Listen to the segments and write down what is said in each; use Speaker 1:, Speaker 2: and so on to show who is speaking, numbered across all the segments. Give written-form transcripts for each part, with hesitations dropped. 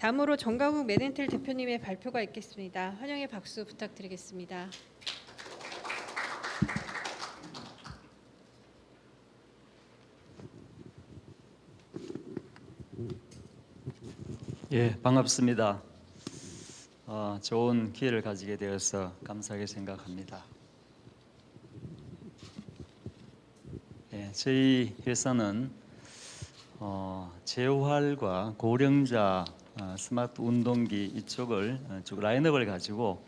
Speaker 1: 다음으로 정강욱 맨헨틀 대표님의 발표가 있겠습니다. 환영의 박수 부탁드리겠습니다.
Speaker 2: 예, 반갑습니다. 좋은 기회를 가지게 되어서 감사하게 생각합니다. 예, 저희 회사는 재활과 고령자 스마트 운동기 이쪽을 쭉 라인업을 가지고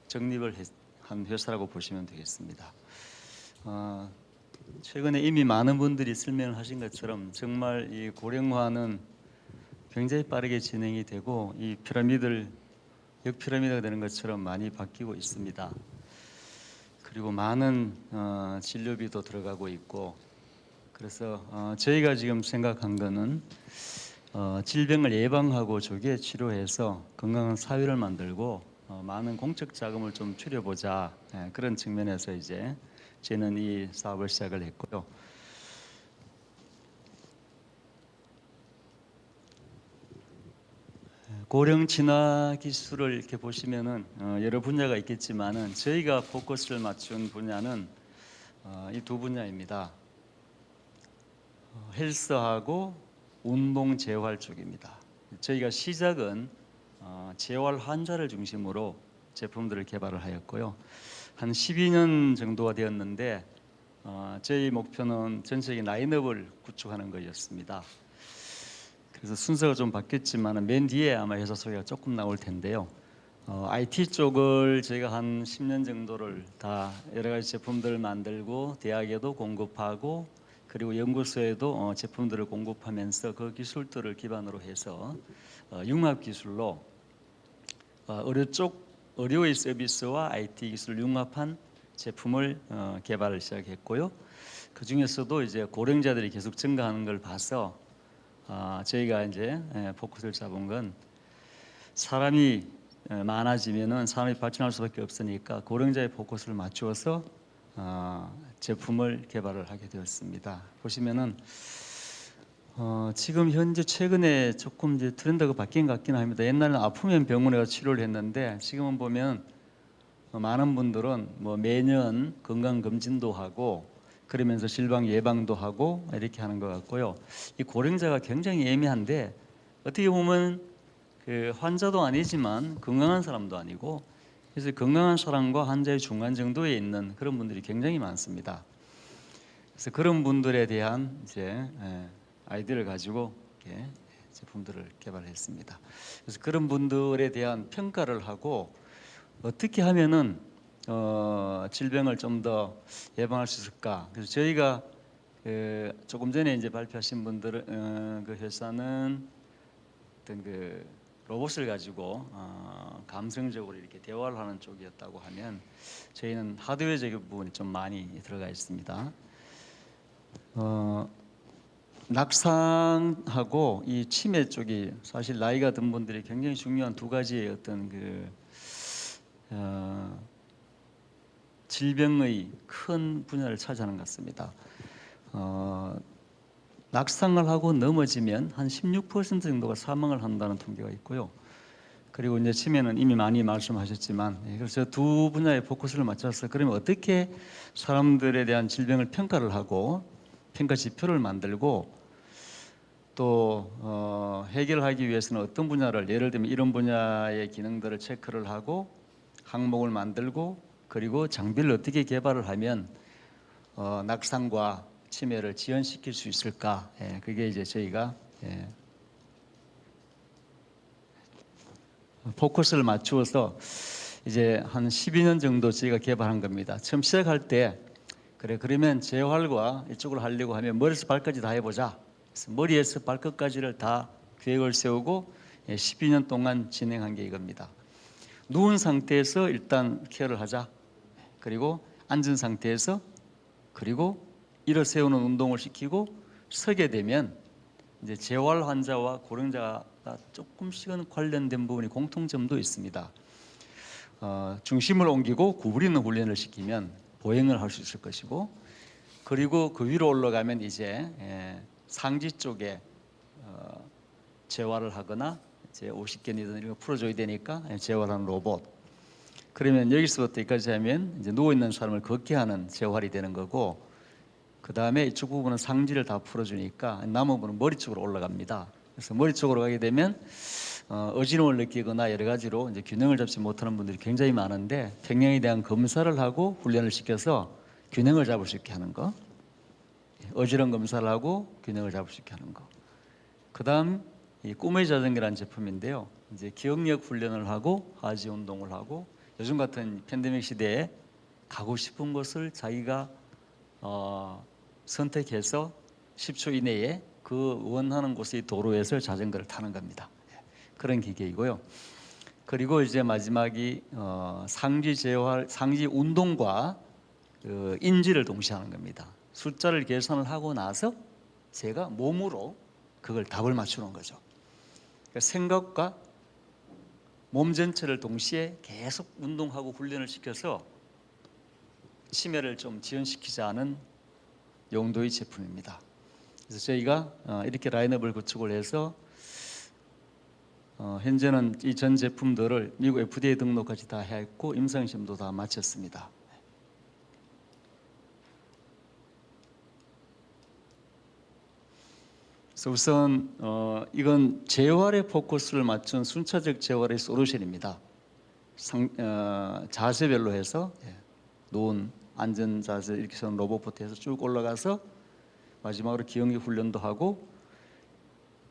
Speaker 2: 정립을 한 회사라고 보시면 되겠습니다. 최근에 이미 많은 분들이 설명을 하신 것처럼 정말 이 고령화는 굉장히 빠르게 진행이 되고 이 피라미드를 역피라미드가 되는 것처럼 많이 바뀌고 있습니다. 그리고 많은 진료비도 들어가고 있고, 그래서 저희가 지금 생각한 거는 질병을 예방하고 조기에 치료해서 건강한 사회를 만들고 많은 공적 자금을 좀 줄여보자, 그런 측면에서 이제 저는 이 사업을 시작을 했고요. 고령 진화 기술을 이렇게 보시면은 여러 분야가 있겠지만은 저희가 포커스를 맞춘 분야는 이 두 분야입니다. 헬스하고 운동 재활 쪽입니다. 저희가 시작은 재활 환자를 중심으로 제품들을 개발을 하였고요. 한 12년 정도가 되었는데 저희 목표는 전체적인 라인업을 구축하는 것이었습니다. 그래서 순서가 좀 바뀌었지만 맨 뒤에 아마 회사 소개가 조금 나올 텐데요. IT 쪽을 저희가 한 10년 정도를 다 여러 가지 제품들을 만들고 대학에도 공급하고 그리고 연구소에도 제품들을 공급하면서 그 기술들을 기반으로 해서 융합 기술로 의료 쪽 의료의 서비스와 IT 기술을 융합한 제품을 개발을 시작했고요. 그 중에서도 이제 고령자들이 계속 증가하는 걸 봐서 저희가 이제 포커스를 잡은 건 사람이 많아지면은 사람이 발전할 수밖에 없으니까 고령자의 포커스를 맞추어서 제품을 개발을 하게 되었습니다. 보시면은 지금 현재 최근에 조금 이제 트렌드가 바뀐 것 같긴 합니다. 옛날에는 아프면 병원에 가서 치료를 했는데 지금은 보면 많은 분들은 뭐 매년 건강 검진도 하고 그러면서 질병 예방도 하고 이렇게 하는 것 같고요. 이 고령자가 굉장히 애매한데 어떻게 보면 그 환자도 아니지만 건강한 사람도 아니고 그래서 건강한 사람과 환자의 중간 정도에 있는 그런 분들이 굉장히 많습니다. 그래서 그런 분들에 대한 이제 아이디어를 가지고 이렇게 제품들을 개발했습니다. 그래서 그런 분들에 대한 평가를 하고 어떻게 하면은 질병을 좀 더 예방할 수 있을까? 그래서 저희가 조금 전에 이제 발표하신 분들은 그 회사는 어떤 그 로봇을 가지고 감성적으로 이렇게 대화를 하는 쪽이었다고 하면 저희는 하드웨어적인 부분이 좀 많이 들어가 있습니다. 낙상하고 이 치매 쪽이 사실 나이가 든 분들이 굉장히 중요한 두 가지의 어떤 그 질병의 큰 분야를 차지하는 것 같습니다. 낙상을 하고 넘어지면 한 16% 정도가 사망을 한다는 통계가 있고요. 그리고 이제 치매는 이미 많이 말씀하셨지만, 그래서 두 분야의 포커스를 맞춰서 그러면 어떻게 사람들에 대한 질병을 평가를 하고 평가 지표를 만들고 또 해결하기 위해서는 어떤 분야를 예를 들면 이런 분야의 기능들을 체크를 하고 항목을 만들고 그리고 장비를 어떻게 개발을 하면 낙상과 치매를 지연시킬 수 있을까? 그게 이제 저희가 포커스를 맞추어서 이제 한 12년 정도 저희가 개발한 겁니다. 처음 시작할 때 그러면 재활과 이쪽으로 하려고 하면 머리에서 발까지 다 해보자. 그래서 머리에서 발끝까지를 다 계획을 세우고 12년 동안 진행한 게 이겁니다. 누운 상태에서 일단 케어를 하자. 그리고 앉은 상태에서 그리고 일어 세우는 운동을 시키고 서게 되면 이제 재활 환자와 고령자가 조금씩은 관련된 부분이 공통점도 있습니다. 중심을 옮기고 구부리는 훈련을 시키면 보행을 할 수 있을 것이고 그리고 그 위로 올라가면 이제 상지 쪽에 재활을 하거나 이제 50견이든 이런 거 풀어줘야 되니까 재활하는 로봇. 그러면 여기서부터 여기까지 하면 이제 누워 있는 사람을 걷게 하는 재활이 되는 거고, 그 다음에 이쪽 부분은 상지를 다 풀어주니까 남은 부분은 머리 쪽으로 올라갑니다. 그래서 머리 쪽으로 가게 되면 어지러움을 느끼거나 여러 가지로 이제 균형을 잡지 못하는 분들이 굉장히 많은데, 평형에 대한 검사를 하고 훈련을 시켜서 균형을 잡을 수 있게 하는 거, 어지러운 검사를 하고 균형을 잡을 수 있게 하는 거. 그다음 이 꿈의 자전거라는 제품인데요. 이제 기억력 훈련을 하고 하지 운동을 하고, 요즘 같은 팬데믹 시대에 가고 싶은 곳을 자기가 선택해서 10초 이내에 그 원하는 곳의 도로에서 자전거를 타는 겁니다. 그런 기계이고요. 그리고 이제 마지막이 상지 재활, 상지 운동과 인지를 동시에 하는 겁니다. 숫자를 계산을 하고 나서 제가 몸으로 그걸 답을 맞추는 거죠. 그러니까 생각과 몸 전체를 동시에 계속 운동하고 훈련을 시켜서 치매를 좀 지연시키자는 용도의 제품입니다. 그래서 저희가 이렇게 라인업을 구축을 해서 현재는 이 전 제품들을 미국 FDA 등록까지 다 했고 임상시험도 다 마쳤습니다. 그래서 우선 이건 재활에 포커스를 맞춘 순차적 재활의 솔루션입니다. 자세별로 해서 누운 안전 자세 이렇게 해서 로봇부터 해서 쭉 올라가서 마지막으로 기억력 훈련도 하고,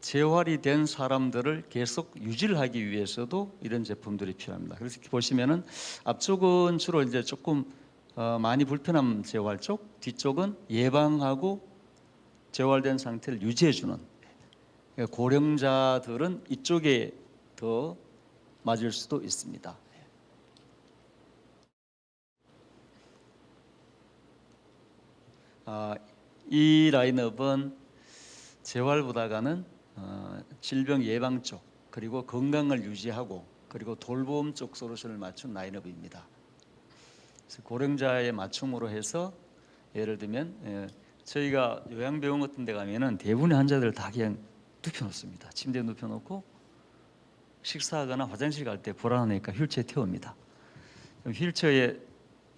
Speaker 2: 재활이 된 사람들을 계속 유지를 하기 위해서도 이런 제품들이 필요합니다. 그래서 이렇게 보시면은 앞쪽은 주로 이제 조금 많이 불편한 재활 쪽, 뒤쪽은 예방하고 재활된 상태를 유지해주는, 그러니까 고령자들은 이쪽에 더 맞을 수도 있습니다. 이 라인업은 재활보다가는 질병 예방 쪽, 그리고 건강을 유지하고, 그리고 돌봄 쪽 솔루션을 맞춘 라인업입니다. 그래서 고령자에 맞춤으로 해서 예를 들면 저희가 요양병원 같은 데 가면은 대부분의 환자들 다 그냥 눕혀놓습니다. 침대에 눕혀놓고 식사하거나 화장실 갈 때 불안하니까 휠체어에 태웁니다. 그럼 휠체어에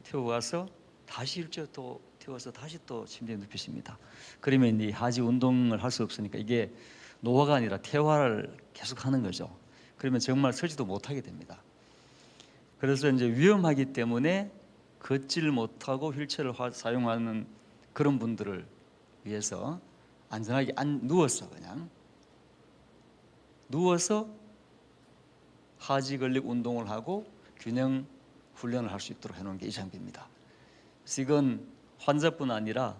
Speaker 2: 태워가서 다시 휠체어 또 태워서 다시 또 침대에 눕히십니다. 그러면 이 하지 운동을 할 수 없으니까 이게 노화가 아니라 퇴화를 계속 하는 거죠. 그러면 정말 서지도 못하게 됩니다. 그래서 이제 위험하기 때문에 걷지를 못하고 휠체어를 사용하는 그런 분들을 위해서 안전하게 누워서 그냥 누워서 하지 근력 운동을 하고 균형 훈련을 할 수 있도록 해놓은 게 이 장비입니다. 그래서 이건 환자뿐 아니라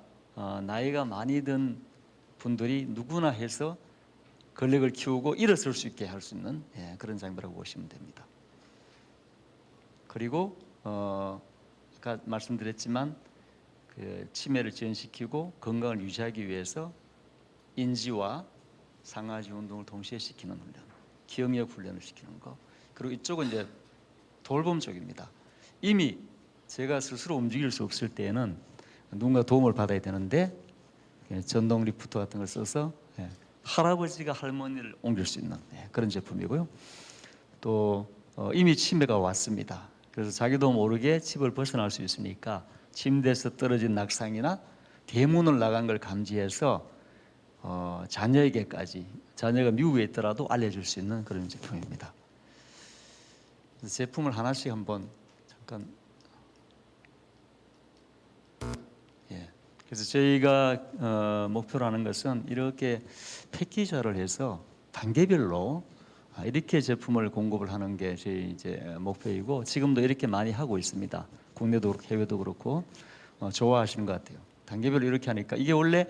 Speaker 2: 나이가 많이 든 분들이 누구나 해서 근력을 키우고 일어설 수 있게 할 수 있는 그런 장비라고 보시면 됩니다. 그리고 아까 말씀드렸지만 그 치매를 지연시키고 건강을 유지하기 위해서 인지와 상하지 운동을 동시에 시키는 훈련, 기억력 훈련을 시키는 거. 그리고 이쪽은 이제 돌봄 쪽입니다. 이미 제가 스스로 움직일 수 없을 때에는 누군가 도움을 받아야 되는데 전동 리프트 같은 걸 써서 할아버지가 할머니를 옮길 수 있는 그런 제품이고요. 또 이미 치매가 왔습니다. 그래서 자기도 모르게 집을 벗어날 수 있으니까 침대에서 떨어진 낙상이나 대문을 나간 걸 감지해서 자녀에게까지, 자녀가 미국에 있더라도 알려줄 수 있는 그런 제품입니다. 그래서 제품을 하나씩 한번 잠깐. 그래서 저희가 목표로 하는 것은 이렇게 패키지화를 해서 단계별로 이렇게 제품을 공급을 하는 게 저희 이제 목표이고, 지금도 이렇게 많이 하고 있습니다. 국내도 그렇고 해외도 그렇고 좋아하시는 것 같아요. 단계별로 이렇게 하니까 이게 원래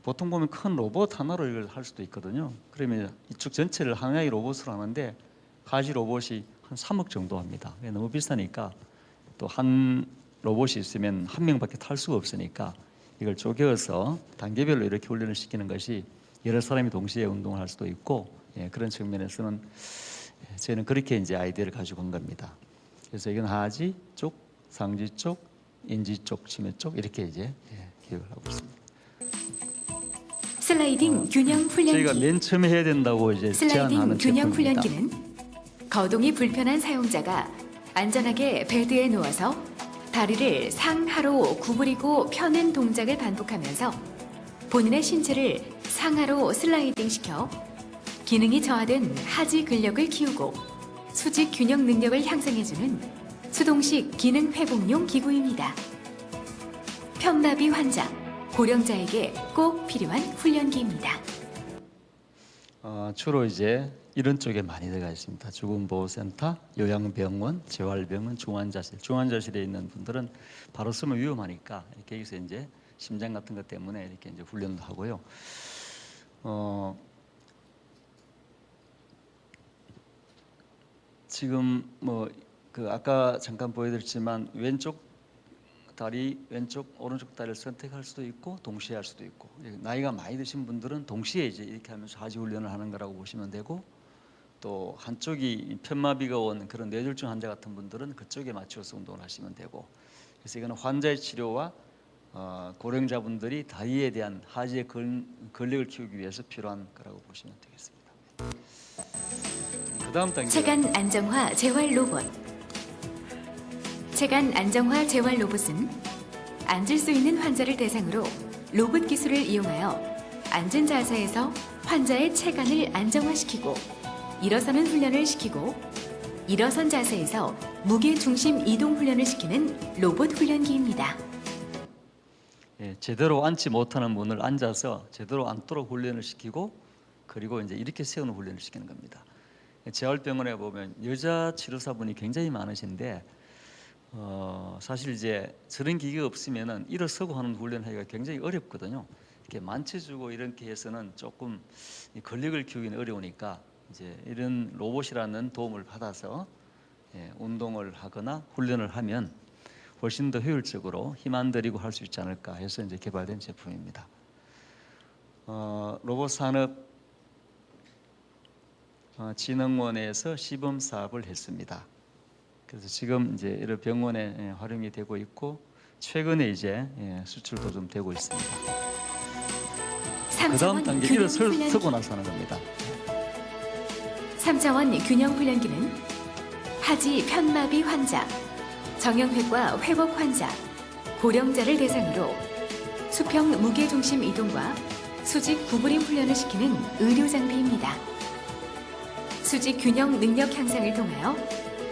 Speaker 2: 보통 보면 큰 로봇 하나로 이걸 할 수도 있거든요. 그러면 이쪽 전체를 하나의 로봇으로 하는데 가지 로봇이 한 3억 정도 합니다. 너무 비싸니까 또 한 로봇이 있으면 한 명밖에 탈 수가 없으니까 이걸 쪼개서 단계별로 이렇게 훈련을 시키는 것이 여러 사람이 동시에 운동을 할 수도 있고, 그런 측면에서는 저희는 그렇게 이제 아이디어를 가지고 온 겁니다. 그래서 이건 하지 쪽, 상지 쪽, 인지 쪽, 치매 쪽 이렇게 이제 기획을 하고 있습니다.
Speaker 3: 슬라이딩 균형
Speaker 2: 저희가
Speaker 3: 훈련기.
Speaker 2: 맨 처음에 해야 된다고 이제 제안하는
Speaker 3: 슬라이딩 균형
Speaker 2: 제품입니다.
Speaker 3: 훈련기는 거동이 불편한 사용자가 안전하게 베드에 누워서 다리를 상하로 구부리고 펴는 동작을 반복하면서 본인의 신체를 상하로 슬라이딩 시켜 기능이 저하된 하지 근력을 키우고 수직 균형 능력을 향상해주는 수동식 기능 회복용 기구입니다. 편마비 환자, 고령자에게 꼭 필요한 훈련기입니다.
Speaker 2: 주로 이제 이런 쪽에 많이 들어가 있습니다. 죽음보호센터, 요양병원, 재활병원, 중환자실. 중환자실에 있는 분들은 바로 쓰면 위험하니까 이렇게 여기서 이제 심장 같은 것 때문에 이렇게 이제 훈련도 하고요. 지금 뭐 그 아까 잠깐 보여드렸지만 왼쪽 다리, 오른쪽 다리를 선택할 수도 있고 동시에 할 수도 있고, 나이가 많이 드신 분들은 동시에 이제 이렇게 하면서 하지 훈련을 하는 거라고 보시면 되고, 또 한쪽이 편마비가 온 그런 뇌졸중 환자 같은 분들은 그쪽에 맞춰서 운동을 하시면 되고, 그래서 이거는 환자의 치료와 고령자분들이 다리에 대한 하지의 근력을 키우기 위해서 필요한 거라고 보시면 되겠습니다. 그 다음 단계
Speaker 3: 체간 안정화 재활 로봇. 체간 안정화 재활 로봇은 앉을 수 있는 환자를 대상으로 로봇 기술을 이용하여 앉은 자세에서 환자의 체간을 안정화시키고 일어서는 훈련을 시키고 일어선 자세에서 무게 중심 이동 훈련을 시키는 로봇 훈련기입니다.
Speaker 2: 제대로 앉지 못하는 분을 앉아서 제대로 앉도록 훈련을 시키고, 그리고 이제 이렇게 세우는 훈련을 시키는 겁니다. 재활병원에 보면 여자 치료사분이 굉장히 많으신데, 사실 이제 저런 기계가 없으면은 일어서고 하는 훈련하기가 굉장히 어렵거든요. 이렇게 만져주고 이렇게 해서는 조금 근력을 키우기는 어려우니까 이제 이런 로봇이라는 도움을 받아서 운동을 하거나 훈련을 하면 훨씬 더 효율적으로 힘 안 들이고 할 수 있지 않을까 해서 이제 개발된 제품입니다. 로봇 산업 진흥원에서 시범 사업을 했습니다. 그래서 지금 이제 이런 병원에 활용이 되고 있고, 최근에 이제 수출도 좀 되고 있습니다. 그 다음
Speaker 3: 3차원
Speaker 2: 단계
Speaker 3: 균형
Speaker 2: 일어서고
Speaker 3: 훈련기.
Speaker 2: 나서 하는 겁니다.
Speaker 3: 3차원 균형 훈련기는 하지 편마비 환자, 정형외과 회복 환자, 고령자를 대상으로 수평 무게 중심 이동과 수직 구부림 훈련을 시키는 의료 장비입니다. 수직 균형 능력 향상을 통하여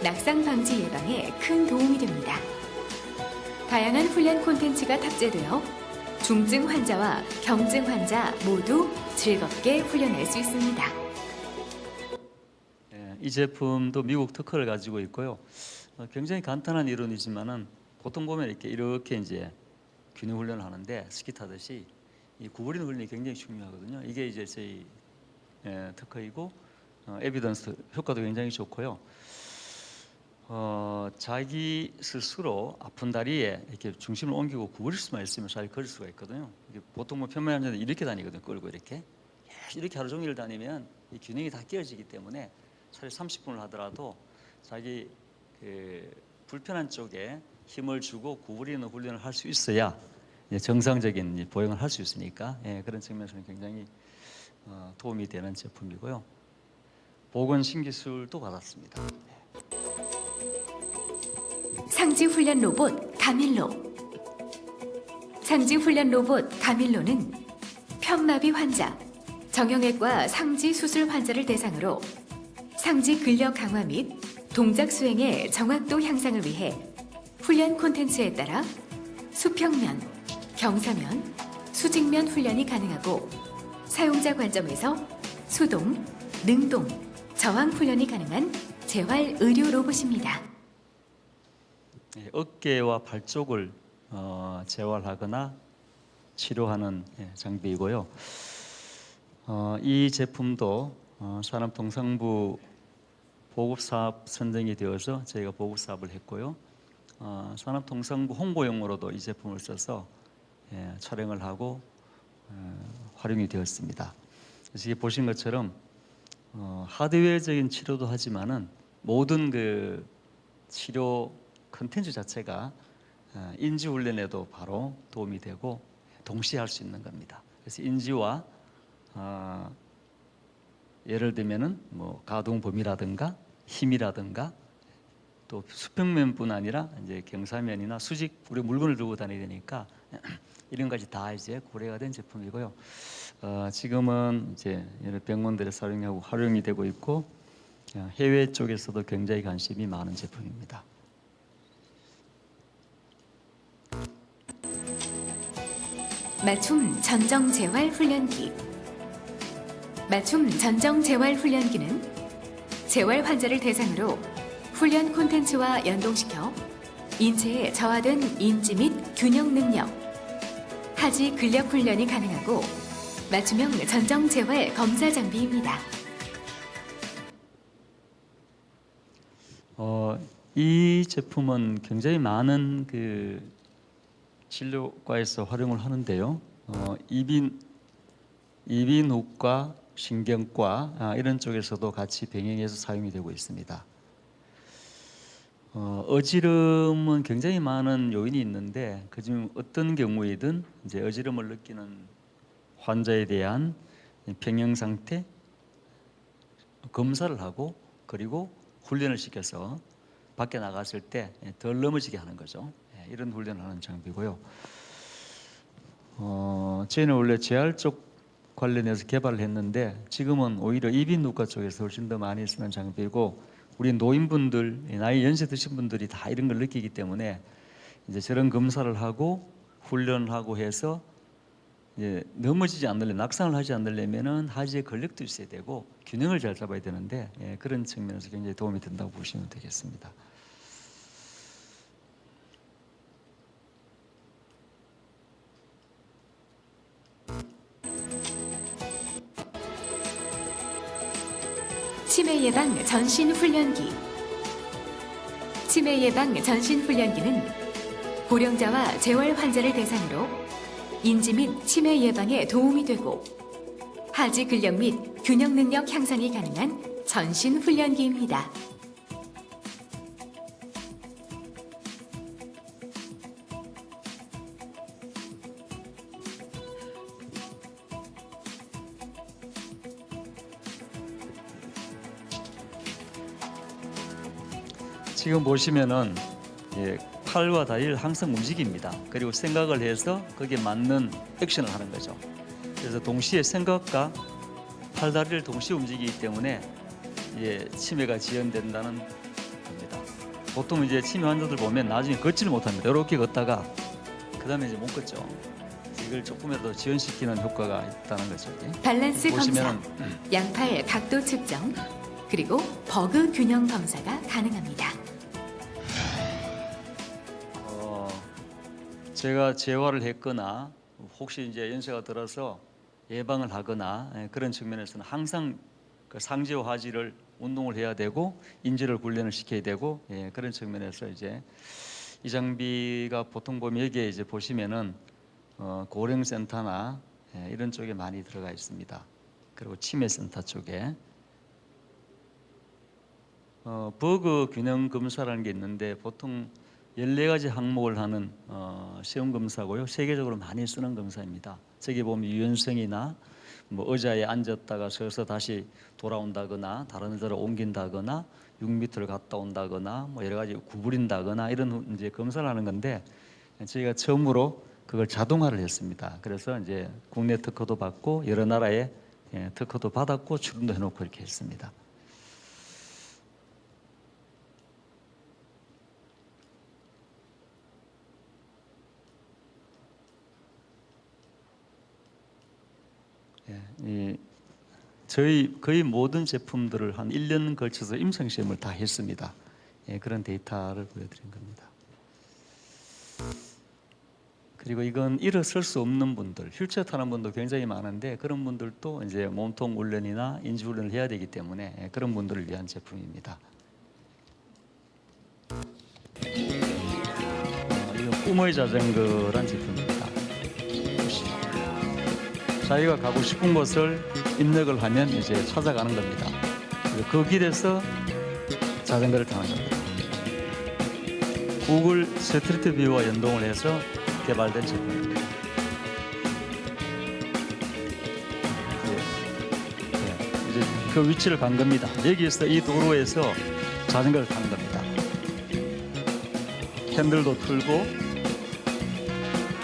Speaker 3: 낙상 방지 예방에 큰 도움이 됩니다. 다양한 훈련 콘텐츠가 탑재되어 중증 환자와 경증 환자 모두 즐겁게 훈련할 수 있습니다.
Speaker 2: 이 제품도 미국 특허를 가지고 있고요. 굉장히 간단한 이론이지만은 보통 보면 이렇게 이제 균형 훈련을 하는데 스키 타듯이 이 구부리는 훈련이 굉장히 중요하거든요. 이게 이제 저희 특허이고, 에비던스 효과도 굉장히 좋고요. 자기 스스로 아픈 다리에 이렇게 중심을 옮기고 구부릴 수만 있으면 잘 걸을 수가 있거든요. 이게 보통 뭐 편만 환자들 이렇게 다니거든요. 끌고 이렇게 하루 종일 다니면 이 균형이 다 깨어지기 때문에 차라리 30분을 하더라도 자기 그 불편한 쪽에 힘을 주고 구부리는 훈련을 할 수 있어야 정상적인 보행을 할 수 있으니까, 그런 측면에서는 굉장히 도움이 되는 제품이고요. 보건 신기술도 받았습니다.
Speaker 3: 상지 훈련 로봇 가밀로. 상지 훈련 로봇 가밀로는 편마비 환자, 정형외과 상지 수술 환자를 대상으로 상지 근력 강화 및 동작 수행의 정확도 향상을 위해 훈련 콘텐츠에 따라 수평면, 경사면, 수직면 훈련이 가능하고 사용자 관점에서 수동, 능동, 저항 훈련이 가능한 재활 의료 로봇입니다.
Speaker 2: 어깨와 발 쪽을 재활하거나 치료하는 장비이고요. 이 제품도 산업통상부 보급사업 선정이 되어서 저희가 보급사업을 했고요. 산업통상부 홍보용으로도 이 제품을 써서 촬영을 하고 활용이 되었습니다. 그래서 이게 보신 것처럼 하드웨어적인 치료도 하지만은 모든 그 치료 컨텐츠 자체가 인지 훈련에도 바로 도움이 되고 동시에 할 수 있는 겁니다. 그래서 인지와 예를 들면은 뭐 가동범위라든가 힘이라든가 또 수평면뿐 아니라 이제 경사면이나 수직 우리 물건을 들고 다니야 되니까 이런 것이 다 이제 고려가 된 제품이고요. 지금은 이제 여러 병원들에 사용하고 활용이 되고 있고 해외 쪽에서도 굉장히 관심이 많은 제품입니다.
Speaker 3: 맞춤 전정 재활 훈련기. 맞춤 전정 재활 훈련기는 재활 환자를 대상으로 훈련 콘텐츠와 연동시켜 인체에 저하된 인지 및 균형 능력, 하지 근력 훈련이 가능하고 맞춤형 전정 재활 검사 장비입니다.
Speaker 2: 이 제품은 굉장히 많은 그 진료과에서 활용을 하는데요. 이비인후과, 신경과 이런 쪽에서도 같이 병행해서 사용이 되고 있습니다. 어지럼은 굉장히 많은 요인이 있는데 그중 어떤 경우이든 이제 어지럼을 느끼는 환자에 대한 병영 상태 검사를 하고 그리고 훈련을 시켜서 밖에 나갔을 때 덜 넘어지게 하는 거죠. 이런 훈련을 하는 장비고요. 저희는 원래 재활 쪽 관련해서 개발을 했는데 지금은 오히려 이비인후과 쪽에서 훨씬 더 많이 쓰는 장비고 우리 노인분들, 나이 연세 드신 분들이 다 이런 걸 느끼기 때문에 이제 저런 검사를 하고 훈련을 하고 해서 이제 넘어지지 않으려면 낙상을 하지 않으려면은 하지에 근력도 있어야 되고 균형을 잘 잡아야 되는데 그런 측면에서 굉장히 도움이 된다고 보시면 되겠습니다.
Speaker 3: 치매 예방 전신 훈련기. 치매 예방 전신 훈련기는 고령자와 재활 환자를 대상으로 인지 및 치매 예방에 도움이 되고 하지 근력 및 균형 능력 향상이 가능한 전신 훈련기입니다.
Speaker 2: 지금 보시면은 팔과 다리를 항상 움직입니다. 그리고 생각을 해서 거기에 맞는 액션을 하는 거죠. 그래서 동시에 생각과 팔, 다리를 동시에 움직이기 때문에 치매가 지연된다는 겁니다. 보통 이제 치매 환자들 보면 나중에 걷지를 못합니다. 이렇게 걷다가 그 다음에 이제 못 걷죠. 이걸 조금이라도 지연시키는 효과가 있다는 거죠.
Speaker 3: 밸런스 검사,
Speaker 2: 보시면은
Speaker 3: 양팔 각도 측정, 그리고 버그 균형 검사가 가능합니다.
Speaker 2: 제가 재활을 했거나 혹시 이제 연세가 들어서 예방을 하거나 그런 측면에서는 항상 그 상지와 하지를 운동을 해야 되고 인지를 훈련을 시켜야 되고 그런 측면에서 이제 이 장비가 보통 보면 여기에 이제 보시면은 고령센터나 이런 쪽에 많이 들어가 있습니다. 그리고 치매센터 쪽에 버그 균형 검사라는 게 있는데 보통 14가지 항목을 하는 시험 검사고요. 세계적으로 많이 쓰는 검사입니다. 저기 보면 유연성이나 뭐 의자에 앉았다가 서서 다시 돌아온다거나 다른 의자로 옮긴다거나 6m를 갔다 온다거나 뭐 여러 가지 구부린다거나 이런 이제 검사를 하는 건데 저희가 처음으로 그걸 자동화를 했습니다. 그래서 이제 국내 특허도 받고 여러 나라에 특허도 받았고 출원도 해놓고 이렇게 했습니다. 저희 거의 모든 제품들을 한 1년 걸쳐서 임상 시험을 다 했습니다. 그런 데이터를 보여드린 겁니다. 그리고 이건 일어설 수 없는 분들, 휠체어 타는 분도 굉장히 많은데 그런 분들도 이제 몸통 훈련이나 인지 훈련을 해야 되기 때문에 그런 분들을 위한 제품입니다. 이건 꿈의 자전거란 제품입니다. 자기가 가고 싶은 곳을 입력을 하면 이제 찾아가는 겁니다. 그 길에서 자전거를 타는 겁니다. 구글 스트리트 뷰와 연동을 해서 개발된 제품입니다. 그 위치를 간 겁니다. 여기에서 이 도로에서 자전거를 타는 겁니다. 핸들도 틀고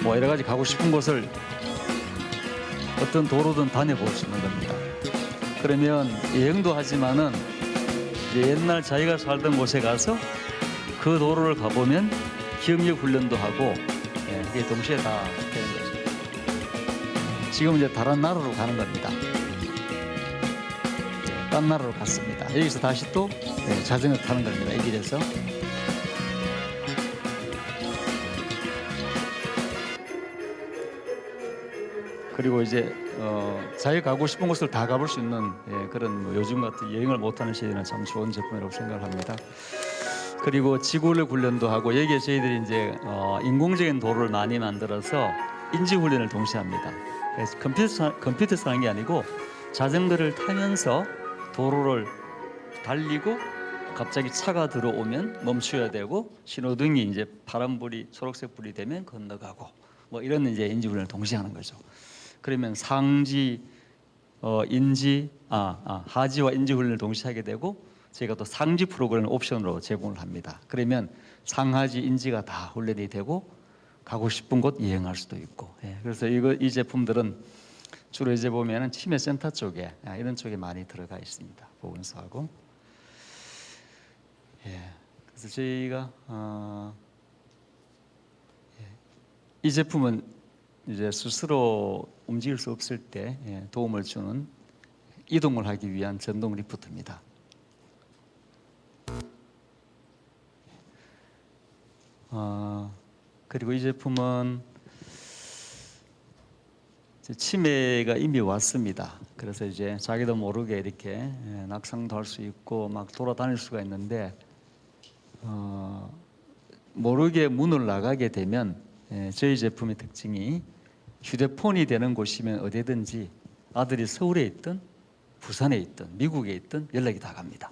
Speaker 2: 뭐 여러 가지 가고 싶은 곳을 어떤 도로든 다녀볼 수 있는 겁니다. 그러면 여행도 하지만은 이제 옛날 자기가 살던 곳에 가서 그 도로를 가보면 기억력 훈련도 하고 이게 동시에 다 되는 거죠. 지금 이제 다른 나라로 가는 겁니다. 딴 나라로 갔습니다. 여기서 다시 또 자전거 타는 겁니다. 이 길에서. 그리고 이제 자기가 가고 싶은 곳을 다 가볼 수 있는 그런 뭐 요즘 같은 여행을 못하는 시대는 참 좋은 제품이라고 생각을 합니다. 그리고 지구력 훈련도 하고 여기에 저희들이 이제 인공적인 도로를 많이 만들어서 인지 훈련을 동시에 합니다. 그래서 컴퓨터에서 하는 게 아니고 자전거를 타면서 도로를 달리고 갑자기 차가 들어오면 멈춰야 되고 신호등이 이제 파란불이 초록색 불이 되면 건너가고 뭐 이런 이제 인지 훈련을 동시에 하는 거죠. 그러면 상지 하지와 인지 훈련을 동시에 하게 되고 저희가 또 상지 프로그램을 옵션으로 제공을 합니다. 그러면 상하지 인지가 다 훈련이 되고 가고 싶은 곳 여행할 수도 있고. 그래서 이 제품들은 주로 이제 보면은 치매 센터 쪽에 이런 쪽에 많이 들어가 있습니다. 보건소하고. 그래서 저희가 이 제품은 이제 스스로 움직일 수 없을 때 도움을 주는 이동을 하기 위한 전동 리프트입니다. 그리고 이 제품은 치매가 이미 왔습니다. 그래서 이제 자기도 모르게 이렇게 낙상도 할 수 있고 막 돌아다닐 수가 있는데 모르게 문을 나가게 되면 저희 제품의 특징이 휴대폰이 되는 곳이면 어디든지 아들이 서울에 있든 부산에 있든 미국에 있든 연락이 다 갑니다.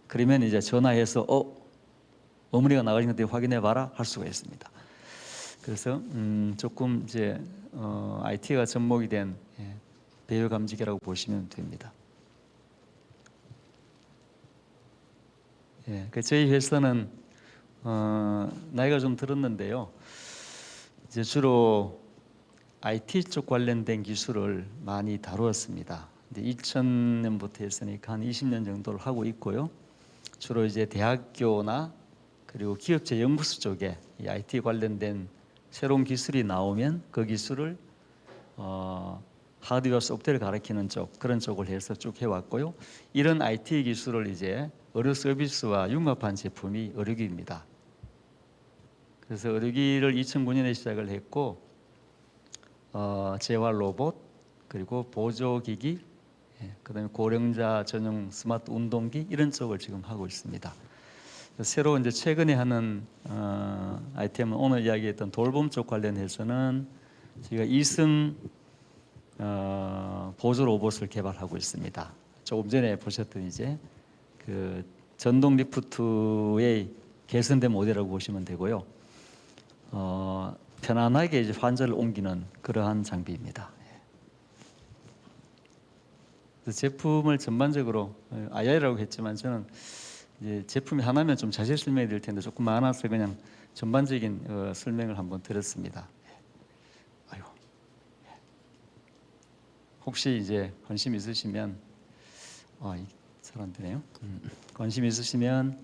Speaker 2: 그러면 이제 전화해서 어머니가 나가신 건데 확인해 봐라 할 수가 있습니다. 그래서 조금 이제 IT가 접목이 된 배열 감지기라고 보시면 됩니다. 저희 회사는 나이가 좀 들었는데요. 이제 주로 IT 쪽 관련된 기술을 많이 다루었습니다. 2000년부터 했으니까 한 20년 정도를 하고 있고요. 주로 이제 대학교나 그리고 기업체 연구소 쪽에 이 IT 관련된 새로운 기술이 나오면 그 기술을 하드웨어 소프트웨어를 가르치는 쪽 그런 쪽을 해서 쭉 해왔고요. 이런 IT 기술을 이제 의료 서비스와 융합한 제품이 의료기입니다. 그래서 의료기를 2009년에 시작을 했고 재활 로봇 그리고 보조기기 그다음에 고령자 전용 스마트 운동기 이런 쪽을 지금 하고 있습니다. 새로 이제 최근에 하는 아이템은 오늘 이야기했던 돌봄 쪽 관련해서는 저희가 2승 보조 로봇을 개발하고 있습니다. 조금 전에 보셨던 이제 그 전동 리프트의 개선된 모델이라고 보시면 되고요. 편안하게 이제 환자를 옮기는 그러한 장비입니다. 제품을 전반적으로 IR이라고 했지만 저는 이제 제품이 하나면 좀 자세히 설명해 드릴 텐데 조금 많아서 그냥 전반적인 설명을 한번 드렸습니다. 혹시 이제 관심 있으시면 잘 안 되네요. 관심 있으시면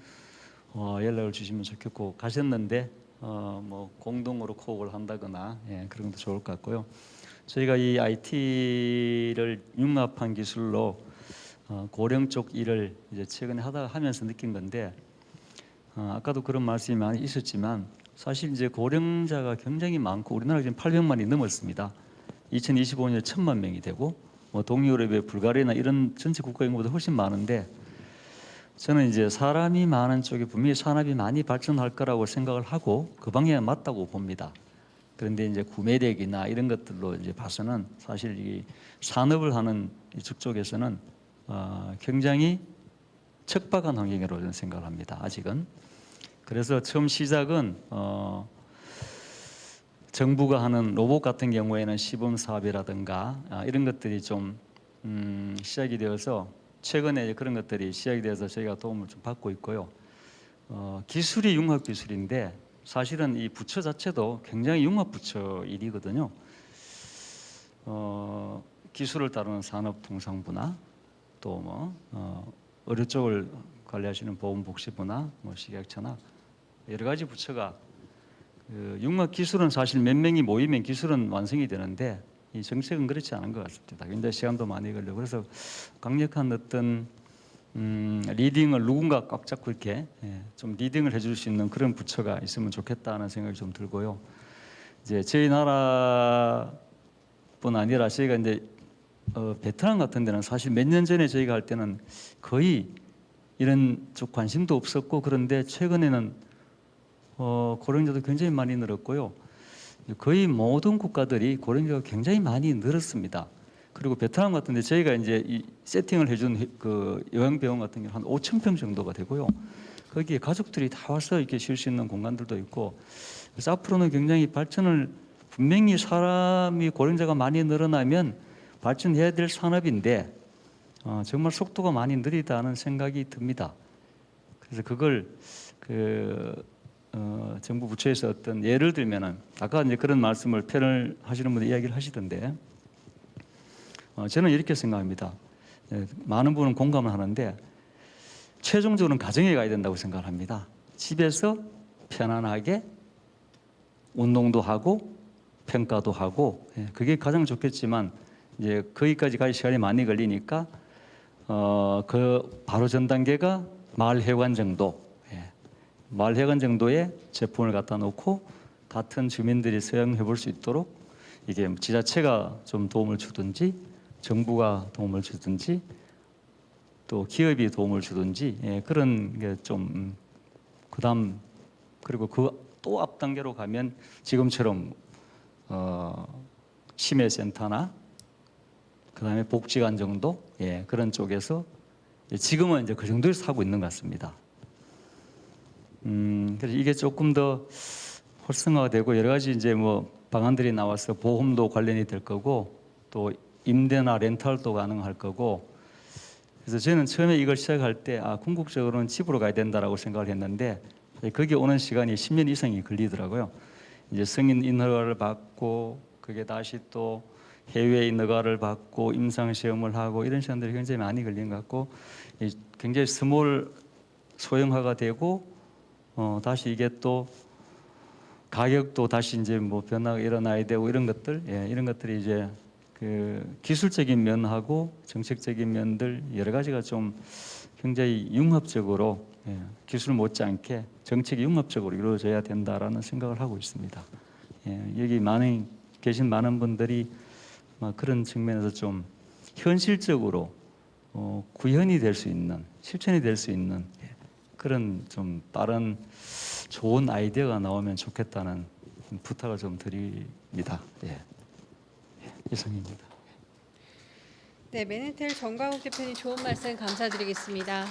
Speaker 2: 연락을 주시면 좋겠고 가셨는데 뭐 공동으로 코업을 한다거나 그런 것도 좋을 것 같고요. 저희가 이 IT를 융합한 기술로 고령 쪽 일을 이제 최근에 하면서 느낀 건데 아까도 그런 말씀이 많이 있었지만 사실 이제 고령자가 굉장히 많고 우리나라 지금 800만이 넘었습니다. 2025년에 1000만 명이 되고 뭐 동유럽의 불가리아나 이런 전체 국가 인구보다 훨씬 많은데 저는 이제 사람이 많은 쪽에 분명히 산업이 많이 발전할 거라고 생각을 하고 그 방향이 맞다고 봅니다. 그런데 이제 구매력이나 이런 것들로 이제 봐서는 사실 이 산업을 하는 이쪽 쪽에서는 굉장히 척박한 환경이라고 저는 생각을 합니다. 아직은. 그래서 처음 시작은 정부가 하는 로봇 같은 경우에는 시범 사업이라든가 이런 것들이 좀 시작이 되어서 최근에 그런 것들이 시작이 돼서 저희가 도움을 좀 받고 있고요. 기술이 융합 기술인데 사실은 이 부처 자체도 굉장히 융합 부처 일이거든요. 기술을 다루는 산업통상부나 또 의료 쪽을 관리하시는 보건복지부나 식약처나 여러 가지 부처가 융합 기술은 사실 몇 명이 모이면 기술은 완성이 되는데 이 정책은 그렇지 않은 것 같습니다. 굉장히 시간도 많이 걸리고 그래서 강력한 어떤 리딩을 누군가 꽉 잡고 이렇게 좀 리딩을 해줄 수 있는 그런 부처가 있으면 좋겠다는 생각이 좀 들고요. 이제 저희 나라뿐 아니라 저희가 이제 베트남 같은 데는 사실 몇 년 전에 저희가 할 때는 거의 이런 쪽 관심도 없었고 그런데 최근에는 고령자도 굉장히 많이 늘었고요. 거의 모든 국가들이 고령자가 굉장히 많이 늘었습니다. 그리고 베트남 같은데 저희가 이제 이 세팅을 해준 그 요양병원 같은 경우 한 5,000평 정도가 되고요. 거기에 가족들이 다 와서 이렇게 쉴 수 있는 공간들도 있고 그래서 앞으로는 굉장히 발전을 분명히 사람이 고령자가 많이 늘어나면 발전해야 될 산업인데 정말 속도가 많이 느리다는 생각이 듭니다. 그래서 그걸 정부 부처에서 어떤 예를 들면은 아까 이제 그런 말씀을 패널 하시는 분들 이야기를 하시던데 저는 이렇게 생각합니다. 많은 분은 공감을 하는데 최종적으로는 가정에 가야 된다고 생각을 합니다. 집에서 편안하게 운동도 하고 평가도 하고 그게 가장 좋겠지만 이제 거기까지 갈 시간이 많이 걸리니까 그 바로 전 단계가 마을회관 정도, 마을회관 정도의 제품을 갖다 놓고 같은 주민들이 사용해 볼 수 있도록 이게 지자체가 좀 도움을 주든지 정부가 도움을 주든지 또 기업이 도움을 주든지 그런 게 좀 그다음 그리고 그 또 앞 단계로 가면 지금처럼 심해센터나 그다음에 복지관 정도 그런 쪽에서 지금은 이제 그 정도에서 하고 있는 것 같습니다. 그래서 이게 조금 더 활성화가 되고 여러 가지 이제 방안들이 나와서 보험도 관련이 될 거고 또 임대나 렌탈도 가능할 거고 그래서 저는 처음에 이걸 시작할 때 궁극적으로는 집으로 가야 된다라고 생각을 했는데 거기 오는 시간이 10년 이상이 걸리더라고요. 이제 승인 인허가를 받고 그게 다시 또 해외 인허가를 받고 임상 시험을 하고 이런 시간들이 굉장히 많이 걸린 것 같고 굉장히 스몰 소형화가 되고 다시 이게 또 가격도 다시 이제 변화가 일어나야 되고 이런 것들 이런 것들이 이제 그 기술적인 면하고 정책적인 면들 여러 가지가 좀 굉장히 융합적으로 기술 못지않게 정책이 융합적으로 이루어져야 된다라는 생각을 하고 있습니다. 여기 계신 많은 분들이 그런 측면에서 좀 현실적으로 구현이 될 수 있는 실천이 될 수 있는 그런 좀 빠른 좋은 아이디어가 나오면 좋겠다는 부탁을 좀 드립니다. 이상입니다.
Speaker 1: 네, 맨해틀 정광욱 대표님 좋은 말씀 감사드리겠습니다.